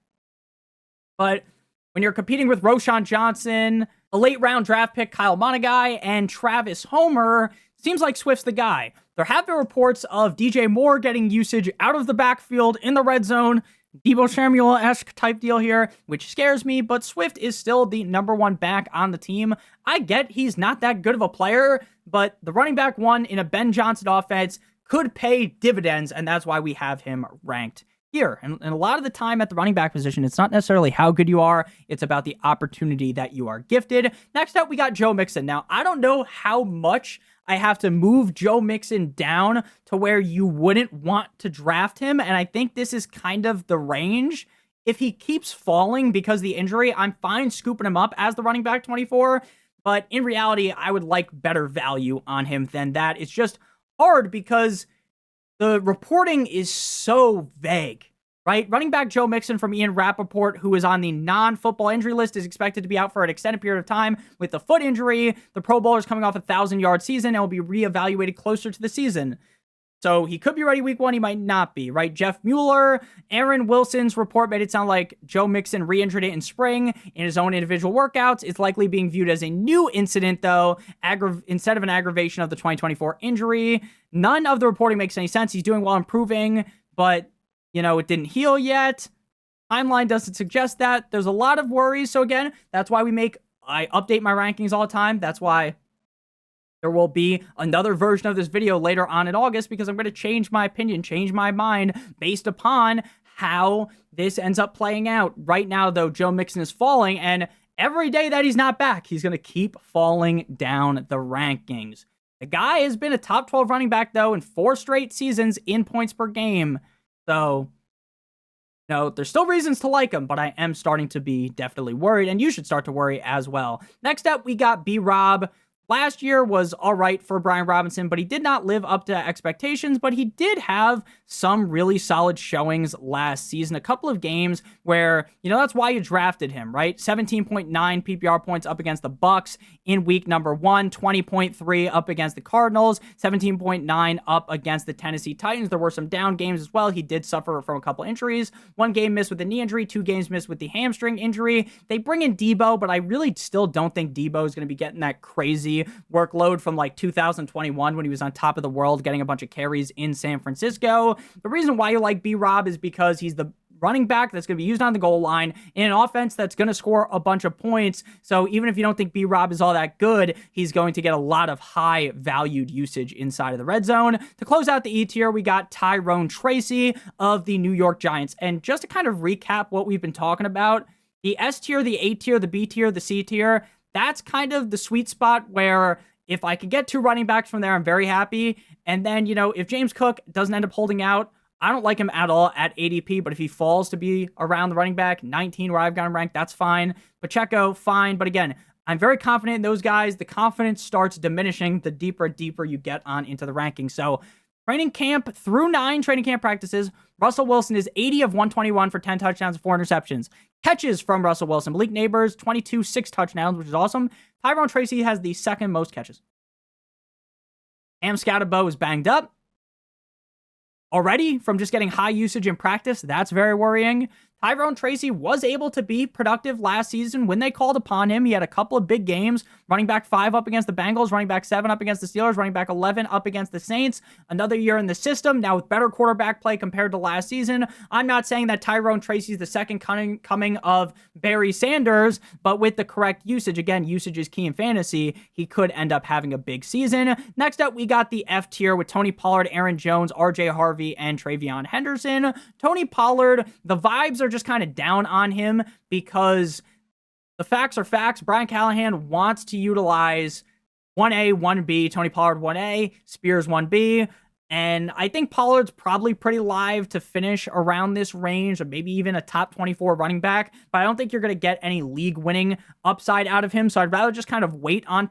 But when you're competing with Roschon Johnson, a late-round draft pick, Kyle Monagai, and Travis Homer, seems like Swift's the guy. There have been reports of DJ Moore getting usage out of the backfield in the red zone, Deebo Samuel-esque type deal here, which scares me, but Swift is still the number 1 back on the team. I get he's not that good of a player, but the running back 1 in a Ben Johnson offense could pay dividends, and that's why we have him ranked here. And a lot of the time at the running back position, it's not necessarily how good you are, it's about the opportunity that you are gifted. Next up, we got Joe Mixon. Now, I don't know how much I have to move Joe Mixon down to where you wouldn't want to draft him, and I think this is kind of the range. If he keeps falling because of the injury, I'm fine scooping him up as the running back 24, but in reality, I would like better value on him than that. It's just hard because the reporting is so vague, right? Running back Joe Mixon from Ian Rappaport, who is on the non-football injury list, is expected to be out for an extended period of time with a foot injury. The Pro Bowler is coming off a 1,000-yard season and will be reevaluated closer to the season. So he could be ready week 1, he might not be, right? Jeff Mueller, Aaron Wilson's report made it sound like Joe Mixon re-injured it in spring in his own individual workouts. It's likely being viewed as a new incident, though, instead of an aggravation of the 2024 injury. None of the reporting makes any sense. He's doing well, improving, but it didn't heal yet. Timeline doesn't suggest that. There's a lot of worries. So again, that's why I update my rankings all the time. That's why there will be another version of this video later on in August, because I'm going to change my opinion, change my mind based upon how this ends up playing out. Right now, though, Joe Mixon is falling, and every day that he's not back, he's going to keep falling down the rankings. The guy has been a top 12 running back, though, in 4 straight seasons in points per game. So, there's still reasons to like him, but I am starting to be definitely worried, and you should start to worry as well. Next up, we got B-Rob. Last year was all right for Brian Robinson, but he did not live up to expectations, but he did have some really solid showings last season. A couple of games where, that's why you drafted him, right? 17.9 PPR points up against the Bucks in week number 1, 20.3 up against the Cardinals, 17.9 up against the Tennessee Titans. There were some down games as well. He did suffer from a couple injuries. 1 game missed with a knee injury, 2 games missed with the hamstring injury. They bring in Deebo, but I really still don't think Deebo is going to be getting that crazy workload from like 2021 when he was on top of the world getting a bunch of carries in San Francisco. The reason why you like B-Rob is because he's the running back that's going to be used on the goal line in an offense that's going to score a bunch of points. So even if you don't think B-Rob is all that good, he's going to get a lot of high valued usage inside of the red zone. To close out the E tier, we got Tyrone Tracy of the New York Giants. And just to kind of recap what we've been talking about, the S tier, the A tier, the B tier, the C tier, that's kind of the sweet spot where if I could get 2 running backs from there, I'm very happy. And then, if James Cook doesn't end up holding out, I don't like him at all at ADP, but if he falls to be around the running back 19 where I've got him ranked, that's fine. Pacheco, fine. But again, I'm very confident in those guys. The confidence starts diminishing the deeper and deeper you get on into the rankings. So training camp through 9 training camp practices, Russell Wilson is 80 of 121 for 10 touchdowns and 4 interceptions. Catches from Russell Wilson. Malik Neighbors, 22, 6 touchdowns, which is awesome. Tyrone Tracy has the second most catches. Cam Scatterbo is banged up already from just getting high usage in practice. That's very worrying. Tyrone Tracy was able to be productive last season when they called upon him. He had a couple of big games, running back 5 up against the Bengals, running back 7 up against the Steelers, running back 11 up against the Saints. Another year in the system, now with better quarterback play compared to last season. I'm not saying that Tyrone Tracy is the second coming of Barry Sanders, but with the correct usage, again, usage is key in fantasy, he could end up having a big season. Next up, we got the F tier with Tony Pollard, Aaron Jones, RJ Harvey, and Travion Henderson. Tony Pollard, the vibes are just kind of down on him because the facts are facts. Brian Callahan wants to utilize 1A, 1B, Tony Pollard 1A, Spears 1B, and I think Pollard's probably pretty live to finish around this range, or maybe even a top 24 running back, but I don't think you're going to get any league-winning upside out of him, so I'd rather just kind of wait on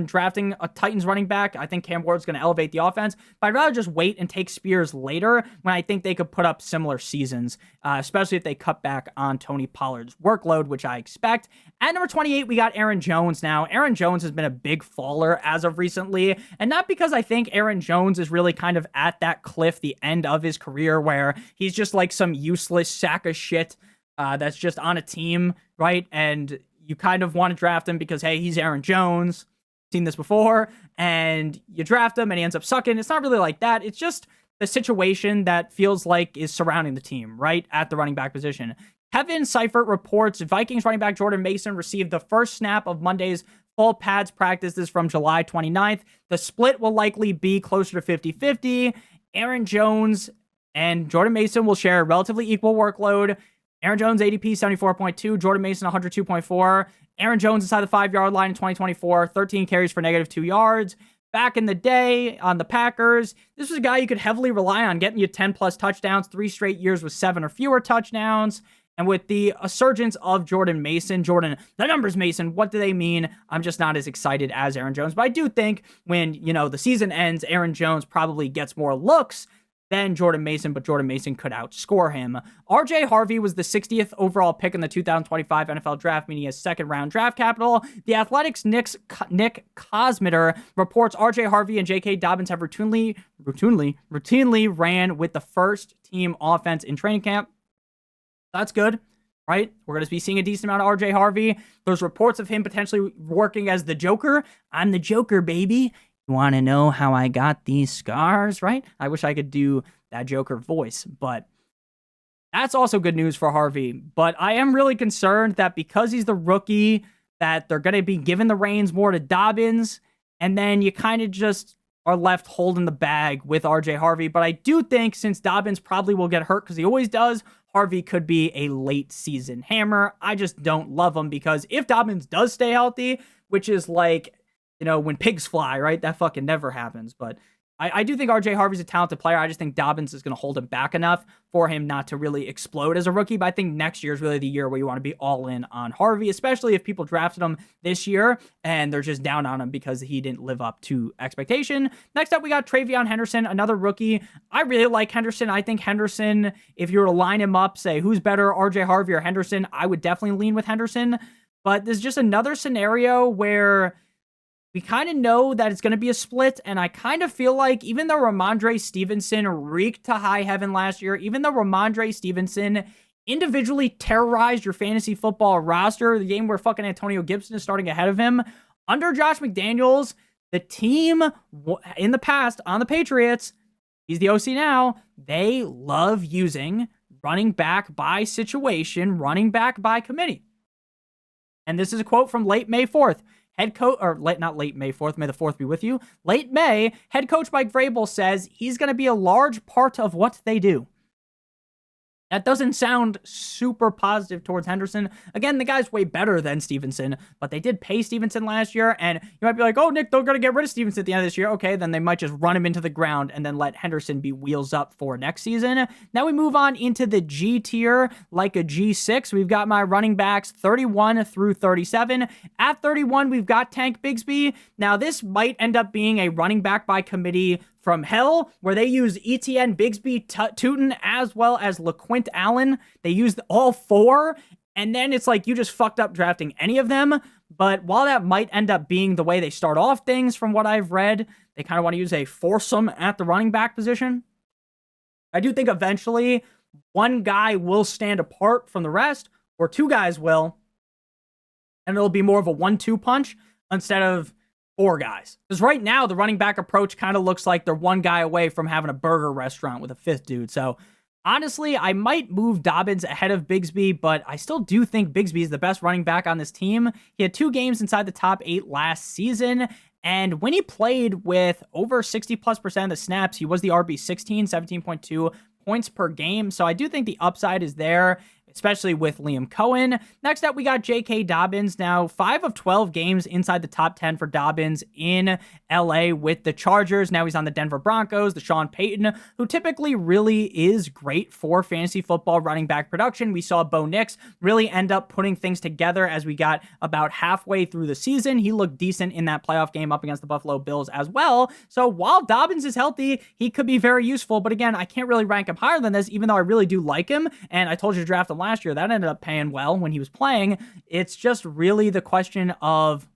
drafting a Titans running back. I think Cam Ward's going to elevate the offense, but I'd rather just wait and take Spears later when I think they could put up similar seasons, especially if they cut back on Tony Pollard's workload, which I expect. At number 28, we got Aaron Jones now. Aaron Jones has been a big faller as of recently, and not because I think Aaron Jones is really kind of at that cliff, the end of his career, where he's just like some useless sack of shit that's just on a team, right? And you kind of want to draft him because, hey, he's Aaron Jones. Seen this before, and you draft him and he ends up sucking. It's not really like that. It's just the situation that feels like is surrounding the team, right? At the running back position. Kevin Seifert reports Vikings running back Jordan Mason received the first snap of Monday's full pads practice. This is from July 29th. The split will likely be closer to 50-50. Aaron Jones and Jordan Mason will share a relatively equal workload. Aaron Jones ADP 74.2, Jordan Mason 102.4. Aaron Jones inside the 5-yard line in 2024, 13 carries for -2 yards. Back in the day on the Packers, this was a guy you could heavily rely on getting you 10+ touchdowns, 3 straight years with 7 or fewer touchdowns. And with the resurgence of Jordan Mason, the numbers Mason, what do they mean? I'm just not as excited as Aaron Jones. But I do think when, the season ends, Aaron Jones probably gets more looks than Jordan Mason, but Jordan Mason could outscore him. RJ Harvey was the 60th overall pick in the 2025 NFL Draft, meaning he has second-round draft capital. The Athletic's Nick Kosmider reports RJ Harvey and J.K. Dobbins have routinely ran with the first-team offense in training camp. That's good, right? We're going to be seeing a decent amount of RJ Harvey. There's reports of him potentially working as the Joker. I'm the Joker, baby. You want to know how I got these scars, right? I wish I could do that Joker voice, but that's also good news for Harvey. But I am really concerned that because he's the rookie, that they're going to be giving the reins more to Dobbins, and then you kind of just are left holding the bag with RJ Harvey. But I do think since Dobbins probably will get hurt because he always does, Harvey could be a late season hammer. I just don't love him because if Dobbins does stay healthy, which is like, when pigs fly, right? That fucking never happens. But I do think RJ Harvey's a talented player. I just think Dobbins is going to hold him back enough for him not to really explode as a rookie. But I think next year is really the year where you want to be all in on Harvey, especially if people drafted him this year and they're just down on him because he didn't live up to expectation. Next up, we got Travion Henderson, another rookie. I really like Henderson. I think Henderson, if you were to line him up, say who's better, RJ Harvey or Henderson, I would definitely lean with Henderson. But there's just another scenario where we kind of know that it's going to be a split, and I kind of feel like even though Ramondre Stevenson reeked to high heaven last year, even though Ramondre Stevenson individually terrorized your fantasy football roster, the game where fucking Antonio Gibson is starting ahead of him, under Josh McDaniels, the team in the past on the Patriots, he's the OC now, they love using running back by situation, running back by committee. And this is a quote from late May 4th. Not late May 4th, may the 4th be with you. Late May, head coach Mike Vrabel says he's going to be a large part of what they do. That doesn't sound super positive towards Henderson. Again, the guy's way better than Stevenson, but they did pay Stevenson last year, and you might be like, oh, Nick, they're going to get rid of Stevenson at the end of this year. Okay, then they might just run him into the ground and then let Henderson be wheels up for next season. Now we move on into the G tier, like a G6. We've got my running backs 31 through 37. At 31, we've got Tank Bigsby. Now, this might end up being a running back by committee from hell, where they use Etienne, Bigsby, Tootin, as well as LaQuint Allen. They used all four, and then it's like you just fucked up drafting any of them. But while that might end up being the way they start off things from what I've read, they kind of want to use a foursome at the running back position. I do think eventually one guy will stand apart from the rest, or two guys will, and it'll be more of a 1-2 punch instead of four guys. Because right now, the running back approach kind of looks like they're one guy away from having a burger restaurant with a fifth dude. So honestly, I might move Dobbins ahead of Bigsby, but I still do think Bigsby is the best running back on this team. He had 2 games inside the top 8 last season, and when he played with over 60+% of the snaps, he was the RB16, 17.2 points per game. So I do think the upside is there, especially with Liam Cohen. Next up, we got J.K. Dobbins. Now, 5 of 12 games inside the top 10 for Dobbins in L.A. with the Chargers. Now he's on the Denver Broncos, the Sean Payton, who typically really is great for fantasy football running back production. We saw Bo Nix really end up putting things together as we got about halfway through the season. He looked decent in that playoff game up against the Buffalo Bills as well. So while Dobbins is healthy, he could be very useful. But again, I can't really rank him higher than this, even though I really do like him. And I told you to draft him last year. That ended up paying well when he was playing. It's just really the question of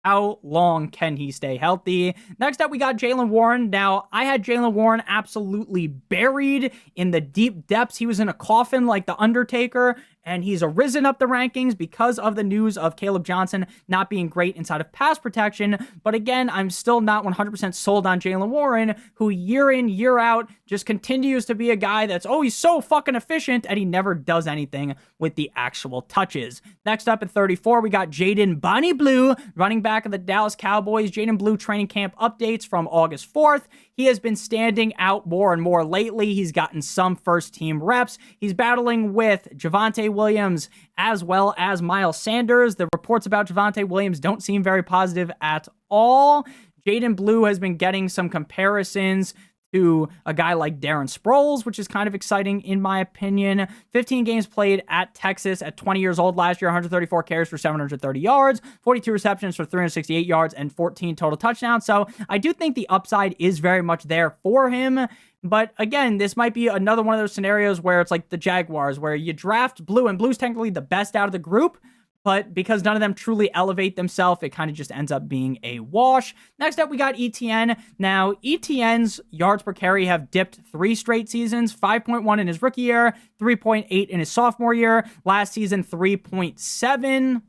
how long can he stay healthy? Next up, we got Jaylen Warren. Now, I had Jaylen Warren absolutely buried in the deep depths. He was in a coffin like The Undertaker, and he's arisen up the rankings because of the news of Caleb Johnson not being great inside of pass protection. But again, I'm still not 100% sold on Jaylen Warren, who year in, year out just continues to be a guy that's, oh, he's so fucking efficient, and he never does anything with the actual touches. Next up at 34, we got Jaden Bonnie Blue, running back of the Dallas Cowboys. Jaden Blue training camp updates from August 4th. He has been standing out more and more lately. He's gotten some first-team reps. He's battling with Javonte Williams as well as Miles Sanders. The reports about Javonte Williams don't seem very positive at all. Jaden Blue has been getting some comparisons to a guy like Darren Sproles, which is kind of exciting in my opinion. 15 games played at Texas at 20 years old last year, 134 carries for 730 yards, 42 receptions for 368 yards, and 14 total touchdowns. So I do think the upside is very much there for him. But again, this might be another one of those scenarios where it's like the Jaguars, where you draft Blue, and Blue's technically the best out of the group, but because none of them truly elevate themselves, it kind of just ends up being a wash. Next up, we got ETN. Now, ETN's yards per carry have dipped 3 straight seasons, 5.1 in his rookie year, 3.8 in his sophomore year, last season 3.7.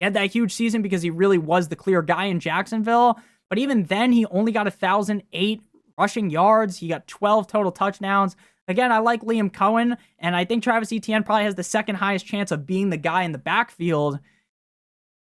He had that huge season because he really was the clear guy in Jacksonville, but even then, he only got 1,008 rushing yards. He got 12 total touchdowns. Again, I like Liam Cohen, and I think Travis Etienne probably has the second highest chance of being the guy in the backfield.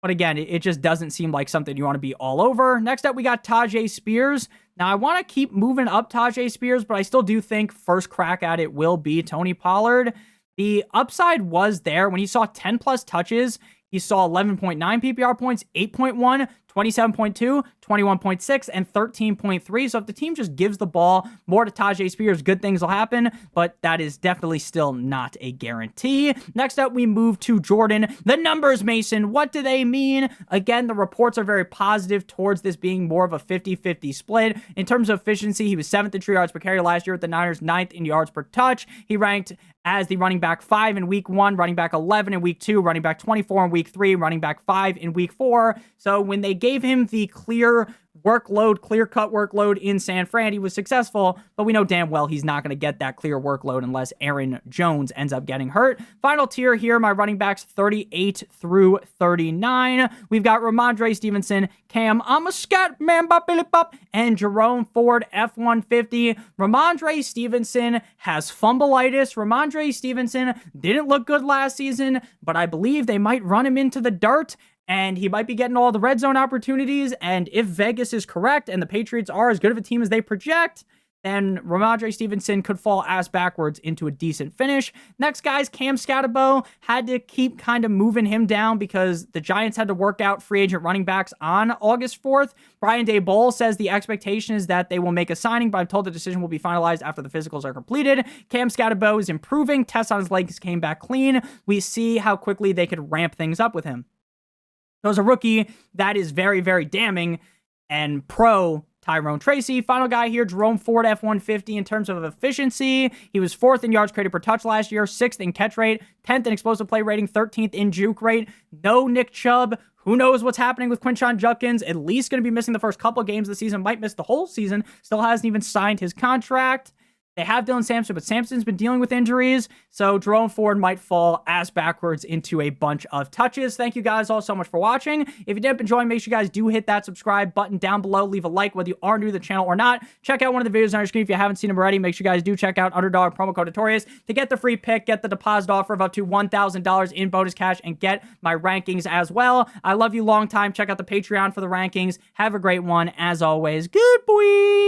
But again, it just doesn't seem like something you want to be all over. Next up, we got Tajay Spears. Now, I want to keep moving up Tajay Spears, but I still do think first crack at it will be Tony Pollard. The upside was there. When he saw 10-plus touches, he saw 11.9 PPR points, 8.1, 27.2, 21.6, and 13.3. So if the team just gives the ball more to Tajay Spears, good things will happen, but that is definitely still not a guarantee. Next up, we move to Jordan. The numbers, Mason, what do they mean? Again, the reports are very positive towards this being more of a 50-50 split. In terms of efficiency, he was 7th in true yards per carry last year with the Niners, 9th in yards per touch. He ranked as the running back 5 in week 1, running back 11 in week 2, running back 24 in week 3, running back 5 in week 4. So when they gave him the clear clear-cut workload in San Fran, he was successful, but we know damn well he's not going to get that clear workload unless Aaron Jones ends up getting hurt. Final tier here, my running backs 38 through 39. We've got Ramondre Stevenson, Cam, I'm a scat man, bop, billy, bop, and Jerome Ford, F-150. Ramondre Stevenson has fumbleitis. Ramondre Stevenson didn't look good last season, but I believe they might run him into the dirt, and he might be getting all the red zone opportunities. And if Vegas is correct and the Patriots are as good of a team as they project, then Ramondre Stevenson could fall ass backwards into a decent finish. Next guy's Cam Scatterbo. Had to keep kind of moving him down because the Giants had to work out free agent running backs on August 4th. Brian Daboll says the expectation is that they will make a signing, but I'm told the decision will be finalized after the physicals are completed. Cam Scatterbo is improving. Tests on his legs came back clean. We see how quickly they could ramp things up with him. So as a rookie, that is very, very damning. And pro Tyrone Tracy. Final guy here, Jerome Ford, F-150 in terms of efficiency. He was 4th in yards created per touch last year, 6th in catch rate, 10th in explosive play rating, 13th in juke rate. No Nick Chubb. Who knows what's happening with Quinshon Judkins? At least going to be missing the first couple of games of the season. Might miss the whole season. Still hasn't even signed his contract. They have Dylan Sampson, but Sampson's been dealing with injuries, so Jerome Ford might fall ass backwards into a bunch of touches. Thank you guys all so much for watching. If you did enjoy, make sure you guys do hit that subscribe button down below. Leave a like whether you are new to the channel or not. Check out one of the videos on your screen if you haven't seen them already. Make sure you guys do check out Underdog promo code Notorious to get the free pick, get the deposit offer of up to $1,000 in bonus cash, and get my rankings as well. I love you long time. Check out the Patreon for the rankings. Have a great one. As always, good boy.